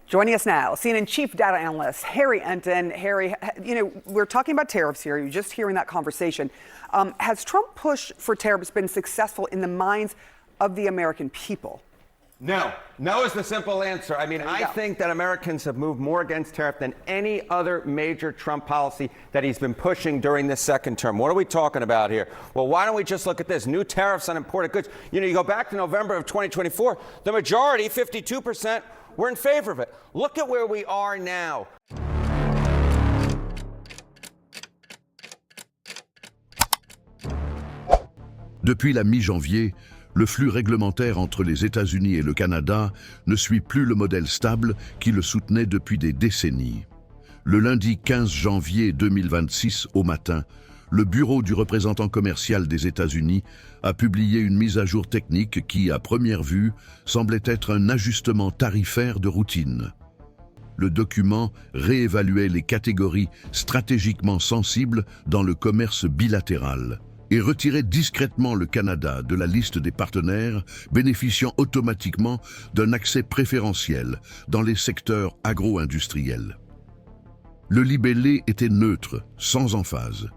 Joining us now, CNN chief data analyst Harry Enten. Harry, we're talking about tariffs here. You're just hearing that conversation. Has Trump push for tariffs been successful in the minds of the American people? No. No is the simple answer. I mean, I think that Americans have moved more against tariff than any other major Trump policy that he's been pushing during this second term. What are we talking about here? Well, why don't we just look at this? New tariffs on imported goods. You go back to November of 2024, the majority, 52%, were in favor of it. Look at where we are now. Depuis la mi-janvier, le flux réglementaire entre les États-Unis et le Canada ne suit plus le modèle stable qui le soutenait depuis des décennies. Le lundi 15 janvier 2026 au matin, le Bureau du représentant commercial des États-Unis a publié une mise à jour technique qui, à première vue, semblait être un ajustement tarifaire de routine. Le document réévaluait les catégories stratégiquement sensibles dans le commerce bilatéral et retirait discrètement le Canada de la liste des partenaires bénéficiant automatiquement d'un accès préférentiel dans les secteurs agro-industriels. Le libellé était neutre, sans emphase,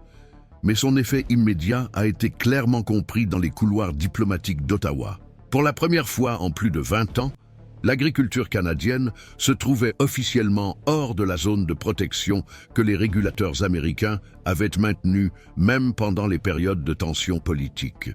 mais son effet immédiat a été clairement compris dans les couloirs diplomatiques d'Ottawa. Pour la première fois en plus de 20 ans, l'agriculture canadienne se trouvait officiellement hors de la zone de protection que les régulateurs américains avaient maintenue même pendant les périodes de tension politique.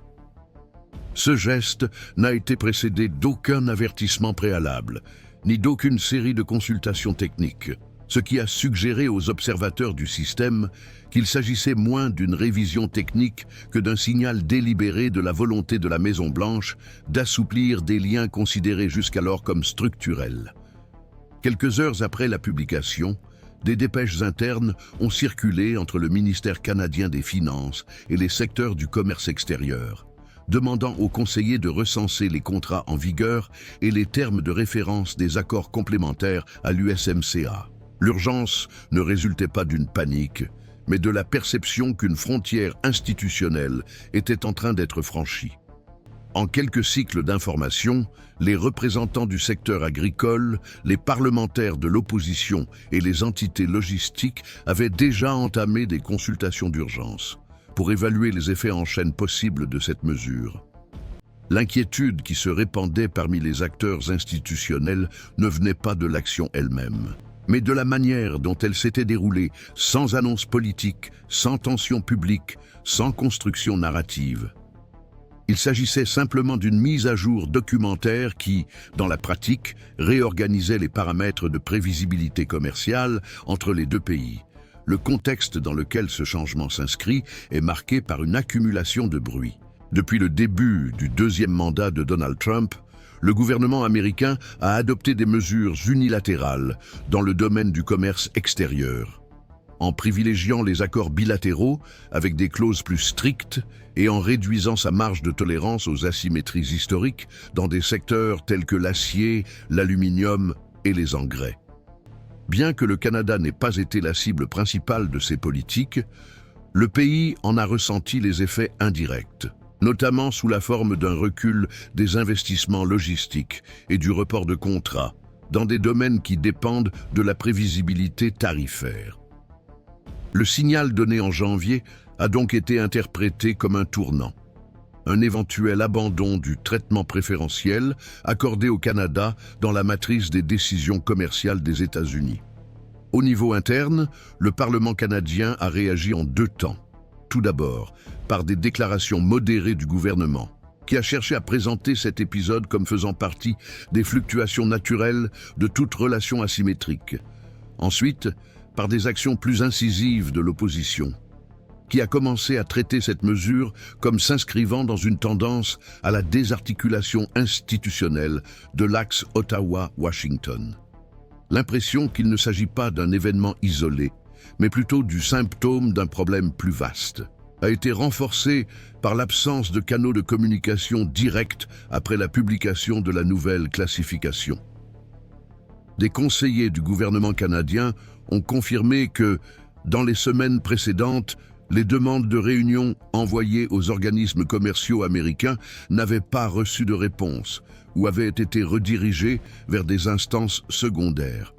Ce geste n'a été précédé d'aucun avertissement préalable, ni d'aucune série de consultations techniques, ce qui a suggéré aux observateurs du système qu'il s'agissait moins d'une révision technique que d'un signal délibéré de la volonté de la Maison-Blanche d'assouplir des liens considérés jusqu'alors comme structurels. Quelques heures après la publication, des dépêches internes ont circulé entre le ministère canadien des Finances et les secteurs du commerce extérieur, demandant aux conseillers de recenser les contrats en vigueur et les termes de référence des accords complémentaires à l'USMCA. L'urgence ne résultait pas d'une panique, mais de la perception qu'une frontière institutionnelle était en train d'être franchie. En quelques cycles d'information, les représentants du secteur agricole, les parlementaires de l'opposition et les entités logistiques avaient déjà entamé des consultations d'urgence pour évaluer les effets en chaîne possibles de cette mesure. L'inquiétude qui se répandait parmi les acteurs institutionnels ne venait pas de l'action elle-même, mais de la manière dont elle s'était déroulée, sans annonce politique, sans tension publique, sans construction narrative. Il s'agissait simplement d'une mise à jour documentaire qui, dans la pratique, réorganisait les paramètres de prévisibilité commerciale entre les deux pays. Le contexte dans lequel ce changement s'inscrit est marqué par une accumulation de bruit. Depuis le début du deuxième mandat de Donald Trump, le gouvernement américain a adopté des mesures unilatérales dans le domaine du commerce extérieur, en privilégiant les accords bilatéraux avec des clauses plus strictes et en réduisant sa marge de tolérance aux asymétries historiques dans des secteurs tels que l'acier, l'aluminium et les engrais. Bien que le Canada n'ait pas été la cible principale de ces politiques, le pays en a ressenti les effets indirects, notamment sous la forme d'un recul des investissements logistiques et du report de contrats dans des domaines qui dépendent de la prévisibilité tarifaire. Le signal donné en janvier a donc été interprété comme un tournant, un éventuel abandon du traitement préférentiel accordé au Canada dans la matrice des décisions commerciales des États-Unis. Au niveau interne, le Parlement canadien a réagi en deux temps. Tout d'abord, par des déclarations modérées du gouvernement, qui a cherché à présenter cet épisode comme faisant partie des fluctuations naturelles de toute relation asymétrique. Ensuite, par des actions plus incisives de l'opposition, qui a commencé à traiter cette mesure comme s'inscrivant dans une tendance à la désarticulation institutionnelle de l'axe Ottawa-Washington. L'impression qu'il ne s'agit pas d'un événement isolé, mais plutôt du symptôme d'un problème plus vaste, a été renforcée par l'absence de canaux de communication directs après la publication de la nouvelle classification. Des conseillers du gouvernement canadien ont confirmé que, dans les semaines précédentes, Les demandes de réunion envoyées aux organismes commerciaux américains n'avaient pas reçu de réponse ou avaient été redirigées vers des instances secondaires.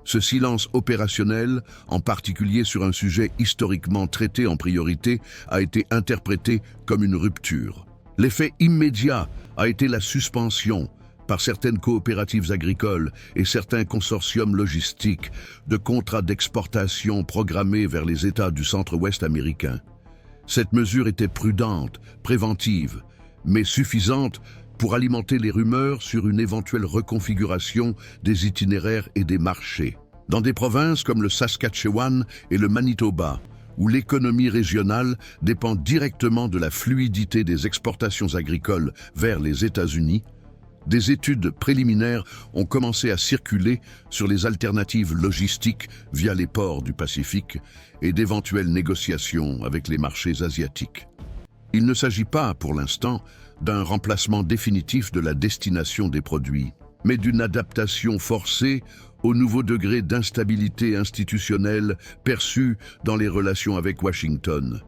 Ce silence opérationnel, en particulier sur un sujet historiquement traité en priorité, a été interprété comme une rupture. L'effet immédiat a été la suspension, par certaines coopératives agricoles et certains consortiums logistiques, de contrats d'exportation programmés vers les États du centre-ouest américain. Cette mesure était prudente, préventive, mais suffisante pour alimenter les rumeurs sur une éventuelle reconfiguration des itinéraires et des marchés. Dans des provinces comme le Saskatchewan et le Manitoba, où l'économie régionale dépend directement de la fluidité des exportations agricoles vers les États-Unis, des études préliminaires ont commencé à circuler sur les alternatives logistiques via les ports du Pacifique et d'éventuelles négociations avec les marchés asiatiques. Il ne s'agit pas, pour l'instant, d'un remplacement définitif de la destination des produits, mais d'une adaptation forcée au nouveau degré d'instabilité institutionnelle perçu dans les relations avec Washington.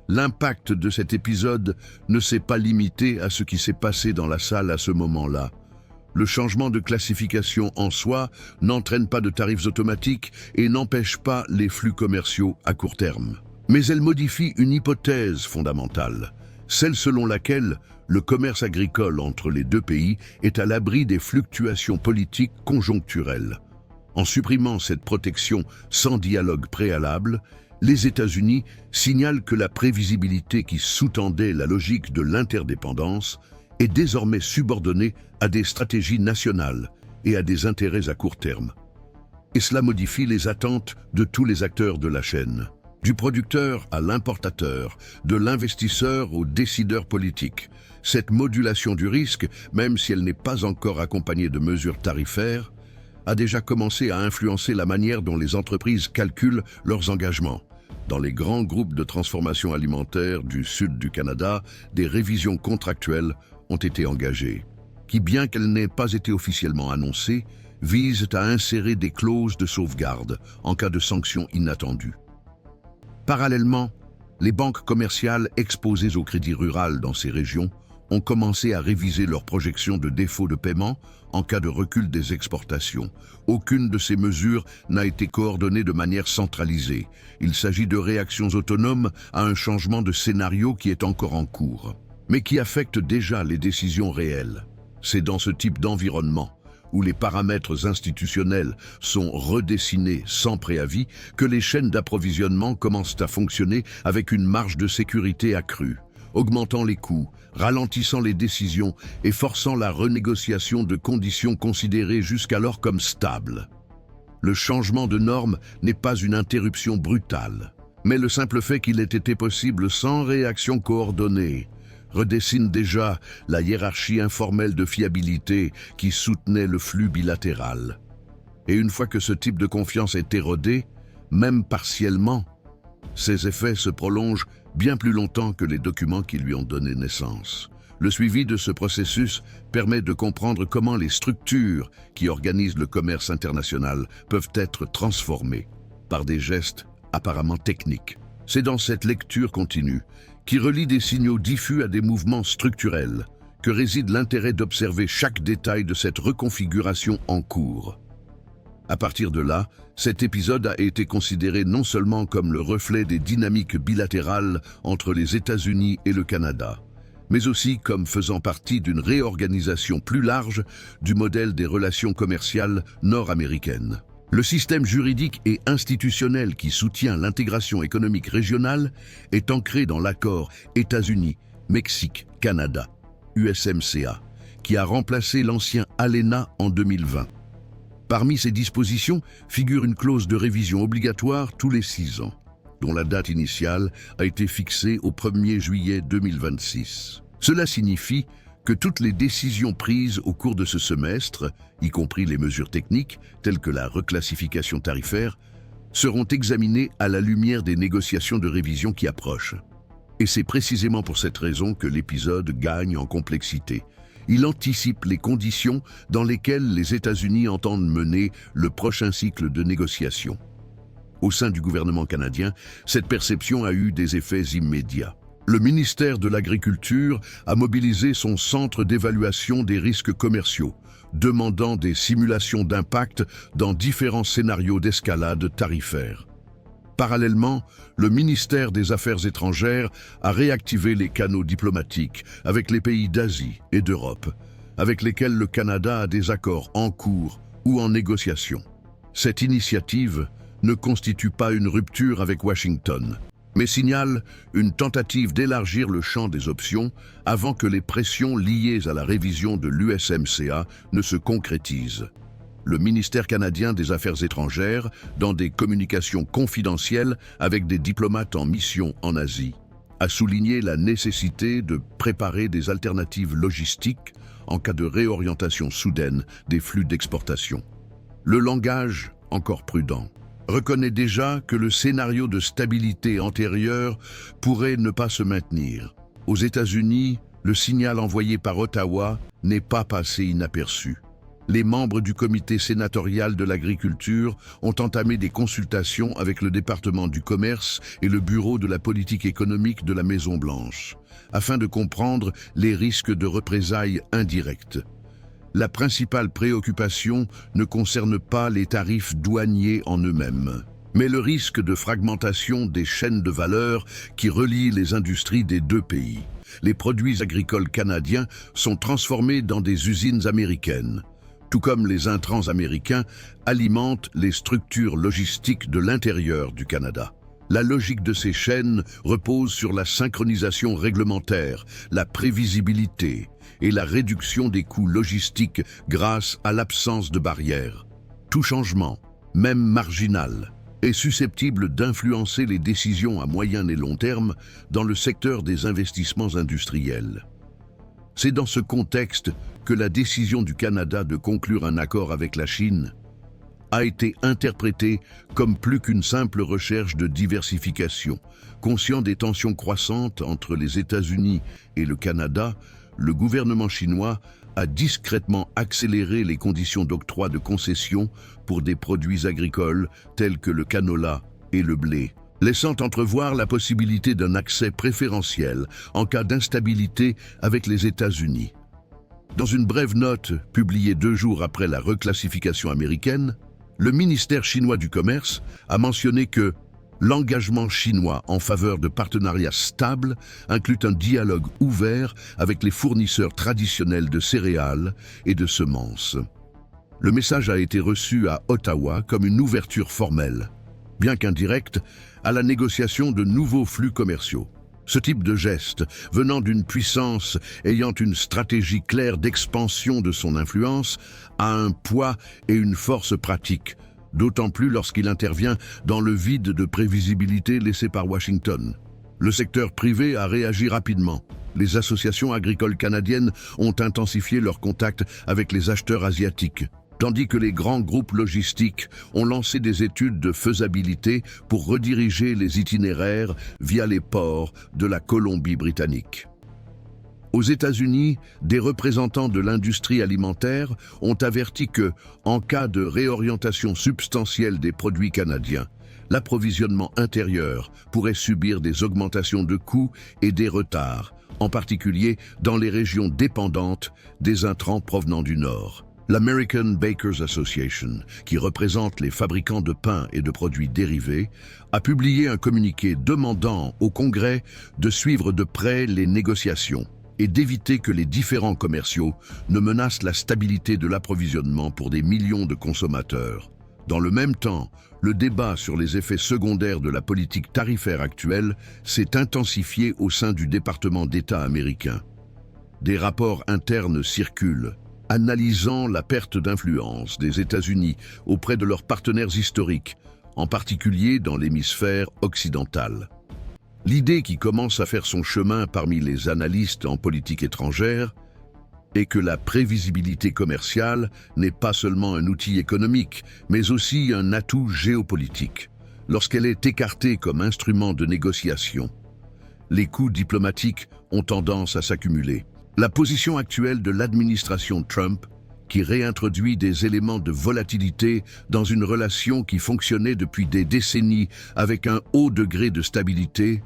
L'impact de cet épisode ne s'est pas limité à ce qui s'est passé dans la salle à ce moment-là. Le changement de classification en soi n'entraîne pas de tarifs automatiques et n'empêche pas les flux commerciaux à court terme. Mais elle modifie une hypothèse fondamentale, celle selon laquelle le commerce agricole entre les deux pays est à l'abri des fluctuations politiques conjoncturelles. En supprimant cette protection sans dialogue préalable, les États-Unis signalent que la prévisibilité qui sous-tendait la logique de l'interdépendance est désormais subordonnée à des stratégies nationales et à des intérêts à court terme. Et cela modifie les attentes de tous les acteurs de la chaîne, du producteur à l'importateur, de l'investisseur aux décideurs politiques. Cette modulation du risque, même si elle n'est pas encore accompagnée de mesures tarifaires, a déjà commencé à influencer la manière dont les entreprises calculent leurs engagements. Dans les grands groupes de transformation alimentaire du sud du Canada, des révisions contractuelles ont été engagées, qui, bien qu'elles n'aient pas été officiellement annoncées, visent à insérer des clauses de sauvegarde en cas de sanctions inattendues. Parallèlement, les banques commerciales exposées au crédit rural dans ces régions ont commencé à réviser leurs projections de défaut de paiement en cas de recul des exportations. Aucune de ces mesures n'a été coordonnée de manière centralisée. Il s'agit de réactions autonomes à un changement de scénario qui est encore en cours, mais qui affecte déjà les décisions réelles. C'est dans ce type d'environnement, où les paramètres institutionnels sont redessinés sans préavis, que les chaînes d'approvisionnement commencent à fonctionner avec une marge de sécurité accrue, augmentant les coûts, ralentissant les décisions et forçant la renégociation de conditions considérées jusqu'alors comme stables. Le changement de normes n'est pas une interruption brutale, mais le simple fait qu'il ait été possible sans réaction coordonnée redessine déjà la hiérarchie informelle de fiabilité qui soutenait le flux bilatéral. Et une fois que ce type de confiance est érodé, même partiellement, ses effets se prolongent bien plus longtemps que les documents qui lui ont donné naissance. Le suivi de ce processus permet de comprendre comment les structures qui organisent le commerce international peuvent être transformées par des gestes apparemment techniques. C'est dans cette lecture continue, qui relie des signaux diffus à des mouvements structurels, que réside l'intérêt d'observer chaque détail de cette reconfiguration en cours. À partir de là, cet épisode a été considéré non seulement comme le reflet des dynamiques bilatérales entre les États-Unis et le Canada, mais aussi comme faisant partie d'une réorganisation plus large du modèle des relations commerciales nord-américaines. Le système juridique et institutionnel qui soutient l'intégration économique régionale est ancré dans l'accord États-Unis-Mexique-Canada, USMCA, qui a remplacé l'ancien ALENA en 2020. Parmi ces dispositions figure une clause de révision obligatoire tous les 6 ans, dont la date initiale a été fixée au 1er juillet 2026. Cela signifie que toutes les décisions prises au cours de ce semestre, y compris les mesures techniques telles que la reclassification tarifaire, seront examinées à la lumière des négociations de révision qui approchent. Et c'est précisément pour cette raison que l'épisode gagne en complexité. Il anticipe les conditions dans lesquelles les États-Unis entendent mener le prochain cycle de négociations. Au sein du gouvernement canadien, cette perception a eu des effets immédiats. Le ministère de l'Agriculture a mobilisé son centre d'évaluation des risques commerciaux, demandant des simulations d'impact dans différents scénarios d'escalade tarifaire. Parallèlement, le ministère des Affaires étrangères a réactivé les canaux diplomatiques avec les pays d'Asie et d'Europe, avec lesquels le Canada a des accords en cours ou en négociation. Cette initiative ne constitue pas une rupture avec Washington, mais signale une tentative d'élargir le champ des options avant que les pressions liées à la révision de l'USMCA ne se concrétisent. Le ministère canadien des Affaires étrangères, dans des communications confidentielles avec des diplomates en mission en Asie, a souligné la nécessité de préparer des alternatives logistiques en cas de réorientation soudaine des flux d'exportation. Le langage, encore prudent, reconnaît déjà que le scénario de stabilité antérieur pourrait ne pas se maintenir. Aux États-Unis, le signal envoyé par Ottawa n'est pas passé inaperçu. Les membres du comité sénatorial de l'agriculture ont entamé des consultations avec le département du commerce et le bureau de la politique économique de la Maison-Blanche, afin de comprendre les risques de représailles indirectes. La principale préoccupation ne concerne pas les tarifs douaniers en eux-mêmes, mais le risque de fragmentation des chaînes de valeur qui relient les industries des deux pays. Les produits agricoles canadiens sont transformés dans des usines américaines, tout comme les intrants américains alimentent les structures logistiques de l'intérieur du Canada. La logique de ces chaînes repose sur la synchronisation réglementaire, la prévisibilité et la réduction des coûts logistiques grâce à l'absence de barrières. Tout changement, même marginal, est susceptible d'influencer les décisions à moyen et long terme dans le secteur des investissements industriels. C'est dans ce contexte que la décision du Canada de conclure un accord avec la Chine a été interprétée comme plus qu'une simple recherche de diversification. Conscient des tensions croissantes entre les États-Unis et le Canada, le gouvernement chinois a discrètement accéléré les conditions d'octroi de concessions pour des produits agricoles tels que le canola et le blé, laissant entrevoir la possibilité d'un accès préférentiel en cas d'instabilité avec les États-Unis. Dans une brève note publiée 2 jours après la reclassification américaine, le ministère chinois du Commerce a mentionné que l'engagement chinois en faveur de partenariats stables inclut un dialogue ouvert avec les fournisseurs traditionnels de céréales et de semences. Le message a été reçu à Ottawa comme une ouverture formelle, bien qu'indirecte, à la négociation de nouveaux flux commerciaux. Ce type de geste, venant d'une puissance ayant une stratégie claire d'expansion de son influence, a un poids et une force pratique, d'autant plus lorsqu'il intervient dans le vide de prévisibilité laissé par Washington. Le secteur privé a réagi rapidement. Les associations agricoles canadiennes ont intensifié leurs contacts avec les acheteurs asiatiques, tandis que les grands groupes logistiques ont lancé des études de faisabilité pour rediriger les itinéraires via les ports de la Colombie-Britannique. Aux États-Unis, des représentants de l'industrie alimentaire ont averti que, en cas de réorientation substantielle des produits canadiens, l'approvisionnement intérieur pourrait subir des augmentations de coûts et des retards, en particulier dans les régions dépendantes des intrants provenant du Nord. L'American Bakers Association, qui représente les fabricants de pain et de produits dérivés, a publié un communiqué demandant au Congrès de suivre de près les négociations et d'éviter que les différends commerciaux ne menacent la stabilité de l'approvisionnement pour des millions de consommateurs. Dans le même temps, le débat sur les effets secondaires de la politique tarifaire actuelle s'est intensifié au sein du département d'État américain. Des rapports internes circulent, analysant la perte d'influence des États-Unis auprès de leurs partenaires historiques, en particulier dans l'hémisphère occidental. L'idée qui commence à faire son chemin parmi les analystes en politique étrangère est que la prévisibilité commerciale n'est pas seulement un outil économique, mais aussi un atout géopolitique. Lorsqu'elle est écartée comme instrument de négociation, les coûts diplomatiques ont tendance à s'accumuler. La position actuelle de l'administration Trump, qui réintroduit des éléments de volatilité dans une relation qui fonctionnait depuis des décennies avec un haut degré de stabilité,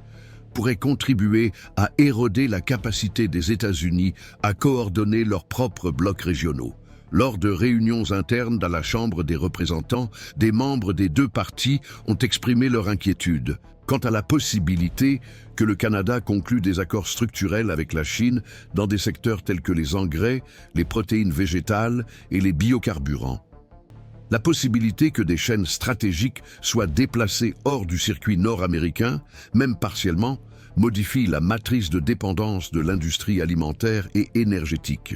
pourrait contribuer à éroder la capacité des États-Unis à coordonner leurs propres blocs régionaux. Lors de réunions internes dans la Chambre des représentants, des membres des deux partis ont exprimé leur inquiétude quant à la possibilité que le Canada conclue des accords structurels avec la Chine dans des secteurs tels que les engrais, les protéines végétales et les biocarburants. La possibilité que des chaînes stratégiques soient déplacées hors du circuit nord-américain, même partiellement, modifie la matrice de dépendance de l'industrie alimentaire et énergétique.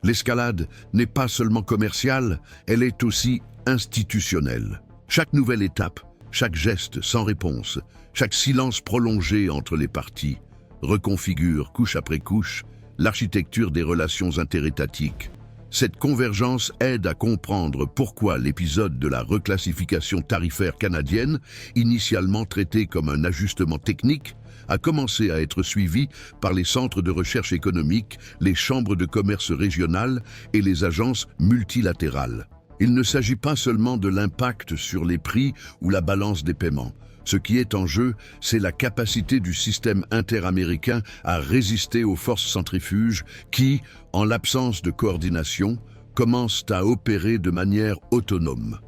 L'escalade n'est pas seulement commerciale, elle est aussi institutionnelle. Chaque nouvelle étape, chaque geste sans réponse, chaque silence prolongé entre les parties reconfigure couche après couche l'architecture des relations interétatiques. Cette convergence aide à comprendre pourquoi l'épisode de la reclassification tarifaire canadienne, initialement traité comme un ajustement technique, a commencé à être suivi par les centres de recherche économique, les chambres de commerce régionales et les agences multilatérales. Il ne s'agit pas seulement de l'impact sur les prix ou la balance des paiements. Ce qui est en jeu, c'est la capacité du système interaméricain à résister aux forces centrifuges qui, en l'absence de coordination, commencent à opérer de manière autonome.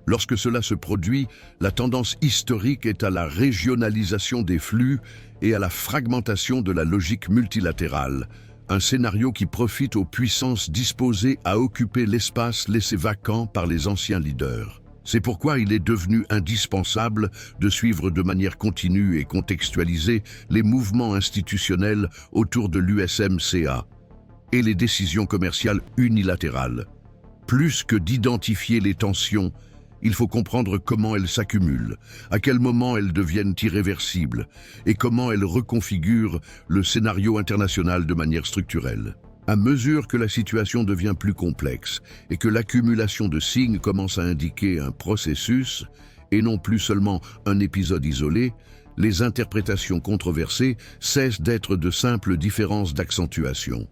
Lorsque cela se produit, la tendance historique est à la régionalisation des flux et à la fragmentation de la logique multilatérale, un scénario qui profite aux puissances disposées à occuper l'espace laissé vacant par les anciens leaders. C'est pourquoi il est devenu indispensable de suivre de manière continue et contextualisée les mouvements institutionnels autour de l'USMCA et les décisions commerciales unilatérales. Plus que d'identifier les tensions, il faut comprendre comment elles s'accumulent, à quel moment elles deviennent irréversibles et comment elles reconfigurent le scénario international de manière structurelle. À mesure que la situation devient plus complexe et que l'accumulation de signes commence à indiquer un processus et non plus seulement un épisode isolé, les interprétations controversées cessent d'être de simples différences d'accentuation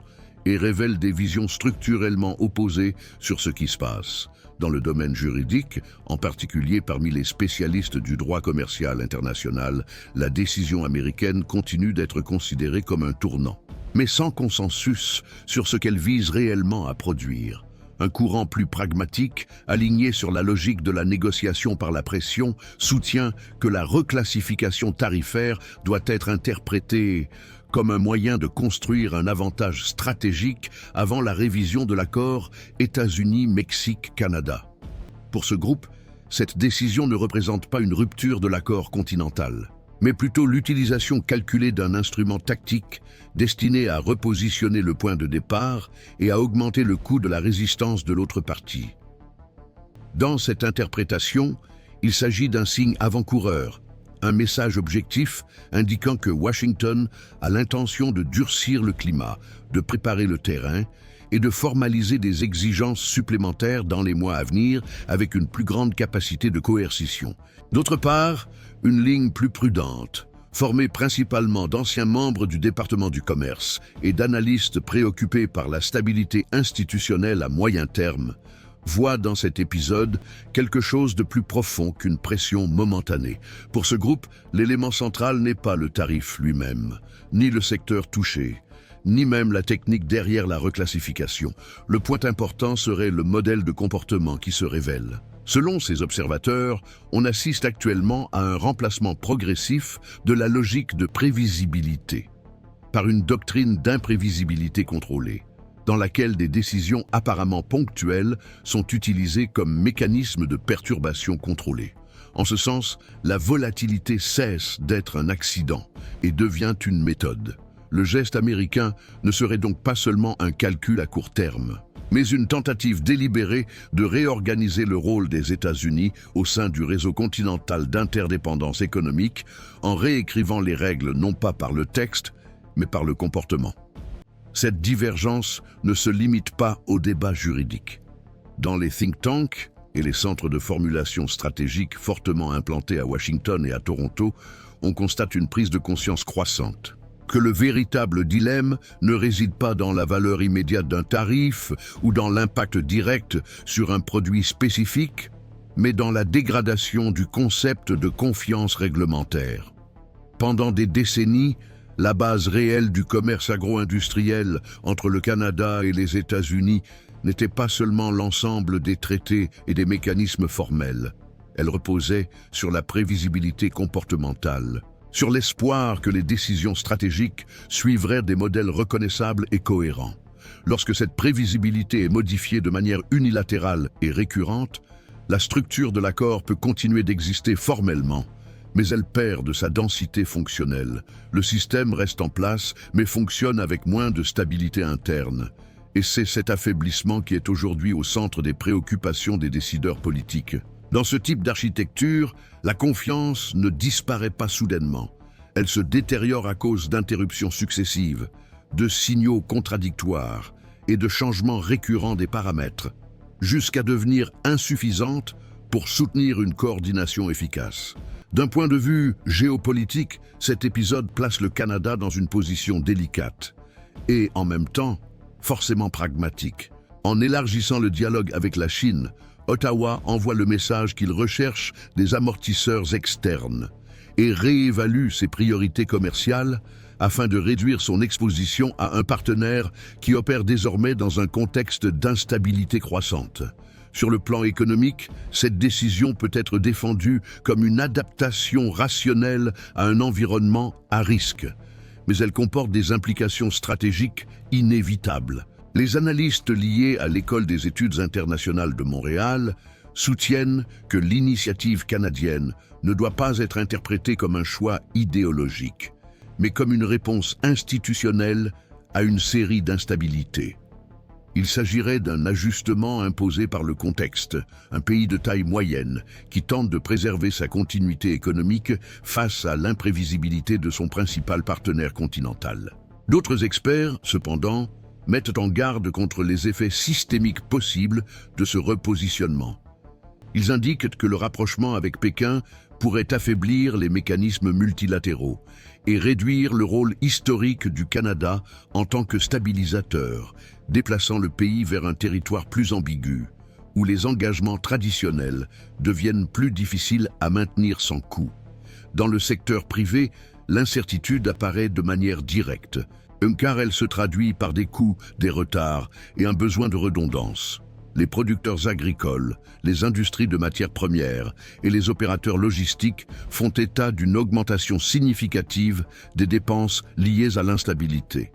et révèlent des visions structurellement opposées sur ce qui se passe. Dans le domaine juridique, en particulier parmi les spécialistes du droit commercial international, la décision américaine continue d'être considérée comme un tournant, mais sans consensus sur ce qu'elle vise réellement à produire. Un courant plus pragmatique, aligné sur la logique de la négociation par la pression, soutient que la reclassification tarifaire doit être interprétée comme un moyen de construire un avantage stratégique avant la révision de l'accord États-Unis-Mexique-Canada. Pour ce groupe, cette décision ne représente pas une rupture de l'accord continental, mais plutôt l'utilisation calculée d'un instrument tactique destiné à repositionner le point de départ et à augmenter le coût de la résistance de l'autre partie. Dans cette interprétation, il s'agit d'un signe avant-coureur, un message objectif indiquant que Washington a l'intention de durcir le climat, de préparer le terrain et de formaliser des exigences supplémentaires dans les mois à venir avec une plus grande capacité de coercition. D'autre part, une ligne plus prudente, formée principalement d'anciens membres du département du commerce et d'analystes préoccupés par la stabilité institutionnelle à moyen terme, voit dans cet épisode quelque chose de plus profond qu'une pression momentanée. Pour ce groupe, l'élément central n'est pas le tarif lui-même, ni le secteur touché, ni même la technique derrière la reclassification. Le point important serait le modèle de comportement qui se révèle. Selon ces observateurs, on assiste actuellement à un remplacement progressif de la logique de prévisibilité par une doctrine d'imprévisibilité contrôlée, dans laquelle des décisions apparemment ponctuelles sont utilisées comme mécanisme de perturbation contrôlée. En ce sens, la volatilité cesse d'être un accident et devient une méthode. Le geste américain ne serait donc pas seulement un calcul à court terme, mais une tentative délibérée de réorganiser le rôle des États-Unis au sein du réseau continental d'interdépendance économique en réécrivant les règles non pas par le texte, mais par le comportement. Cette divergence ne se limite pas au débat juridique. Dans les think tanks et les centres de formulation stratégique fortement implantés à Washington et à Toronto, on constate une prise de conscience croissante. que le véritable dilemme ne réside pas dans la valeur immédiate d'un tarif ou dans l'impact direct sur un produit spécifique, mais dans la dégradation du concept de confiance réglementaire. Pendant des décennies, la base réelle du commerce agro-industriel entre le Canada et les États-Unis n'était pas seulement l'ensemble des traités et des mécanismes formels. Elle reposait sur la prévisibilité comportementale, sur l'espoir que les décisions stratégiques suivraient des modèles reconnaissables et cohérents. Lorsque cette prévisibilité est modifiée de manière unilatérale et récurrente, la structure de l'accord peut continuer d'exister formellement, mais elle perd de sa densité fonctionnelle. Le système reste en place, mais fonctionne avec moins de stabilité interne. Et c'est cet affaiblissement qui est aujourd'hui au centre des préoccupations des décideurs politiques. Dans ce type d'architecture, la confiance ne disparaît pas soudainement. Elle se détériore à cause d'interruptions successives, de signaux contradictoires et de changements récurrents des paramètres, jusqu'à devenir insuffisante pour soutenir une coordination efficace. D'un point de vue géopolitique, cet épisode place le Canada dans une position délicate et, en même temps, forcément pragmatique. En élargissant le dialogue avec la Chine, Ottawa envoie le message qu'il recherche des amortisseurs externes et réévalue ses priorités commerciales afin de réduire son exposition à un partenaire qui opère désormais dans un contexte d'instabilité croissante. Sur le plan économique, cette décision peut être défendue comme une adaptation rationnelle à un environnement à risque, mais elle comporte des implications stratégiques inévitables. Les analystes liés à l'École des études internationales de Montréal soutiennent que l'initiative canadienne ne doit pas être interprétée comme un choix idéologique, mais comme une réponse institutionnelle à une série d'instabilités. Il s'agirait d'un ajustement imposé par le contexte, un pays de taille moyenne qui tente de préserver sa continuité économique face à l'imprévisibilité de son principal partenaire continental. D'autres experts, cependant, mettent en garde contre les effets systémiques possibles de ce repositionnement. Ils indiquent que le rapprochement avec Pékin pourrait affaiblir les mécanismes multilatéraux et réduire le rôle historique du Canada en tant que stabilisateur, déplaçant le pays vers un territoire plus ambigu, où les engagements traditionnels deviennent plus difficiles à maintenir sans coût. Dans le secteur privé, l'incertitude apparaît de manière directe, car elle se traduit par des coûts, des retards et un besoin de redondance. Les producteurs agricoles, les industries de matières premières et les opérateurs logistiques font état d'une augmentation significative des dépenses liées à l'instabilité.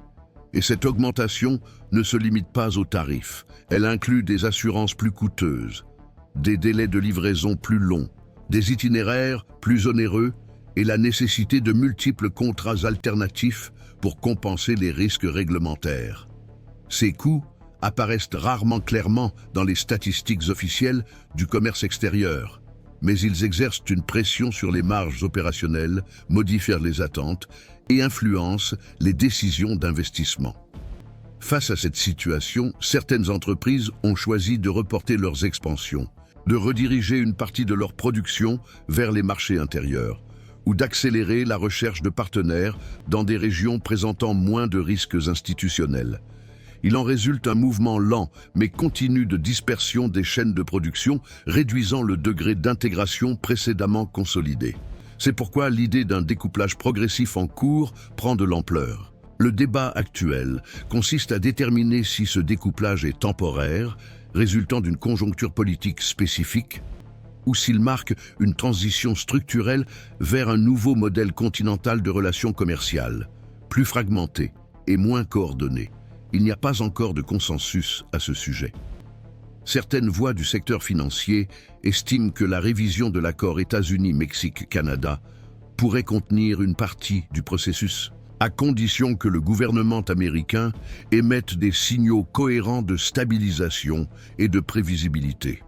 Et cette augmentation ne se limite pas aux tarifs. Elle inclut des assurances plus coûteuses, des délais de livraison plus longs, des itinéraires plus onéreux et la nécessité de multiples contrats alternatifs pour compenser les risques réglementaires. Ces coûts apparaissent rarement clairement dans les statistiques officielles du commerce extérieur, mais ils exercent une pression sur les marges opérationnelles, modifient les attentes et influencent les décisions d'investissement. Face à cette situation, certaines entreprises ont choisi de reporter leurs expansions, de rediriger une partie de leur production vers les marchés intérieurs, ou d'accélérer la recherche de partenaires dans des régions présentant moins de risques institutionnels. Il en résulte un mouvement lent mais continu de dispersion des chaînes de production, réduisant le degré d'intégration précédemment consolidé. C'est pourquoi l'idée d'un découplage progressif en cours prend de l'ampleur. Le débat actuel consiste à déterminer si ce découplage est temporaire, résultant d'une conjoncture politique spécifique, ou s'il marque une transition structurelle vers un nouveau modèle continental de relations commerciales, plus fragmenté et moins coordonné. Il n'y a pas encore de consensus à ce sujet. Certaines voix du secteur financier estiment que la révision de l'accord États-Unis-Mexique-Canada pourrait contenir une partie du processus, à condition que le gouvernement américain émette des signaux cohérents de stabilisation et de prévisibilité.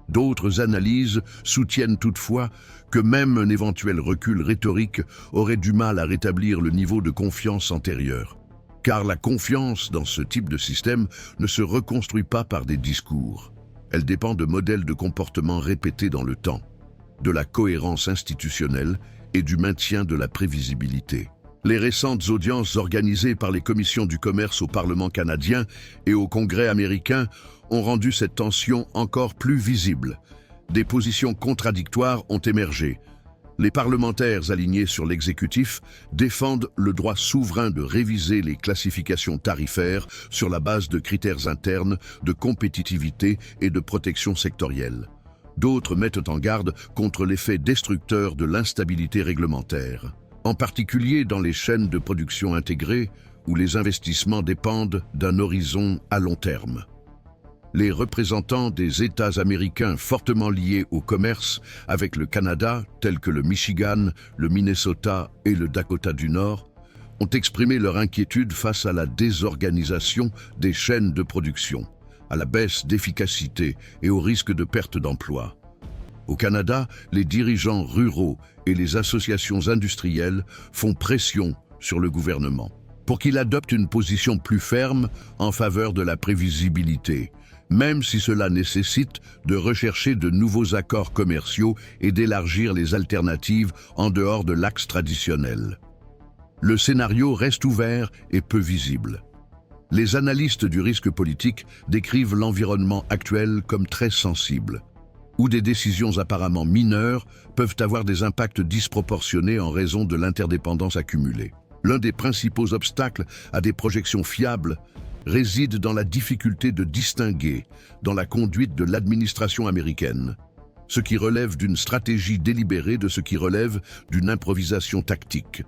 D'autres analyses soutiennent toutefois que même un éventuel recul rhétorique aurait du mal à rétablir le niveau de confiance antérieur. Car la confiance dans ce type de système ne se reconstruit pas par des discours. Elle dépend de modèles de comportement répétés dans le temps, de la cohérence institutionnelle et du maintien de la prévisibilité. Les récentes audiences organisées par les commissions du commerce au Parlement canadien et au Congrès américain ont rendu cette tension encore plus visible. Des positions contradictoires ont émergé. Les parlementaires alignés sur l'exécutif défendent le droit souverain de réviser les classifications tarifaires sur la base de critères internes de compétitivité et de protection sectorielle. D'autres mettent en garde contre l'effet destructeur de l'instabilité réglementaire, en particulier dans les chaînes de production intégrées où les investissements dépendent d'un horizon à long terme. Les représentants des États américains fortement liés au commerce avec le Canada, tels que le Michigan, le Minnesota et le Dakota du Nord, ont exprimé leur inquiétude face à la désorganisation des chaînes de production, à la baisse d'efficacité et au risque de perte d'emploi. Au Canada, les dirigeants ruraux et les associations industrielles font pression sur le gouvernement pour qu'il adopte une position plus ferme en faveur de la prévisibilité, même si cela nécessite de rechercher de nouveaux accords commerciaux et d'élargir les alternatives en dehors de l'axe traditionnel. Le scénario reste ouvert et peu visible. Les analystes du risque politique décrivent l'environnement actuel comme très sensible, où des décisions apparemment mineures peuvent avoir des impacts disproportionnés en raison de l'interdépendance accumulée. L'un des principaux obstacles à des projections fiables réside dans la difficulté de distinguer, dans la conduite de l'administration américaine, ce qui relève d'une stratégie délibérée de ce qui relève d'une improvisation tactique.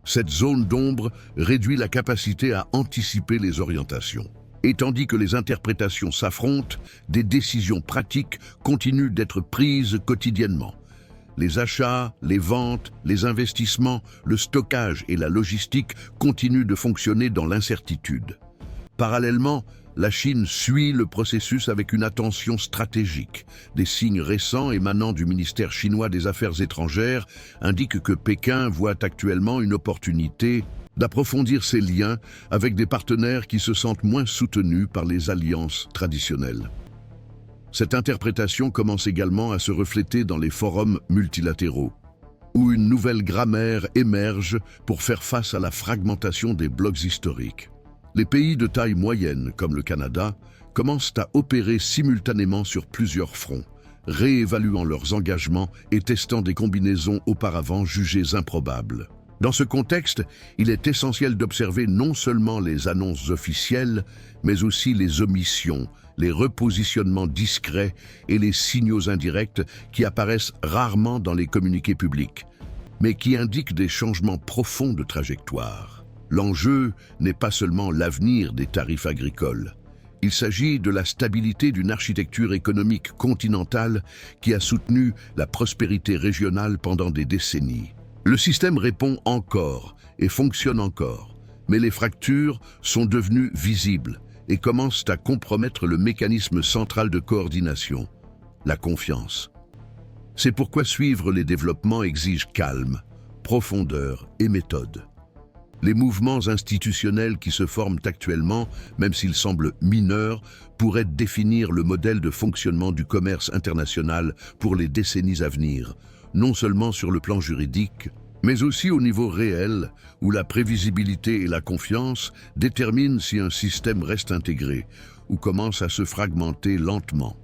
Cette zone d'ombre réduit la capacité à anticiper les orientations. Et tandis que les interprétations s'affrontent, des décisions pratiques continuent d'être prises quotidiennement. Les achats, les ventes, les investissements, le stockage et la logistique continuent de fonctionner dans l'incertitude. Parallèlement, la Chine suit le processus avec une attention stratégique. Des signes récents émanant du ministère chinois des Affaires étrangères indiquent que Pékin voit actuellement une opportunité d'approfondir ses liens avec des partenaires qui se sentent moins soutenus par les alliances traditionnelles. Cette interprétation commence également à se refléter dans les forums multilatéraux, où une nouvelle grammaire émerge pour faire face à la fragmentation des blocs historiques. Les pays de taille moyenne, comme le Canada, commencent à opérer simultanément sur plusieurs fronts, réévaluant leurs engagements et testant des combinaisons auparavant jugées improbables. Dans ce contexte, il est essentiel d'observer non seulement les annonces officielles, mais aussi les omissions, les repositionnements discrets et les signaux indirects qui apparaissent rarement dans les communiqués publics, mais qui indiquent des changements profonds de trajectoire. L'enjeu n'est pas seulement l'avenir des tarifs agricoles. Il s'agit de la stabilité d'une architecture économique continentale qui a soutenu la prospérité régionale pendant des décennies. Le système répond encore et fonctionne encore, mais les fractures sont devenues visibles et commencent à compromettre le mécanisme central de coordination, la confiance. C'est pourquoi suivre les développements exige calme, profondeur et méthode. Les mouvements institutionnels qui se forment actuellement, même s'ils semblent mineurs, pourraient définir le modèle de fonctionnement du commerce international pour les décennies à venir, non seulement sur le plan juridique, mais aussi au niveau réel, où la prévisibilité et la confiance déterminent si un système reste intégré ou commence à se fragmenter lentement.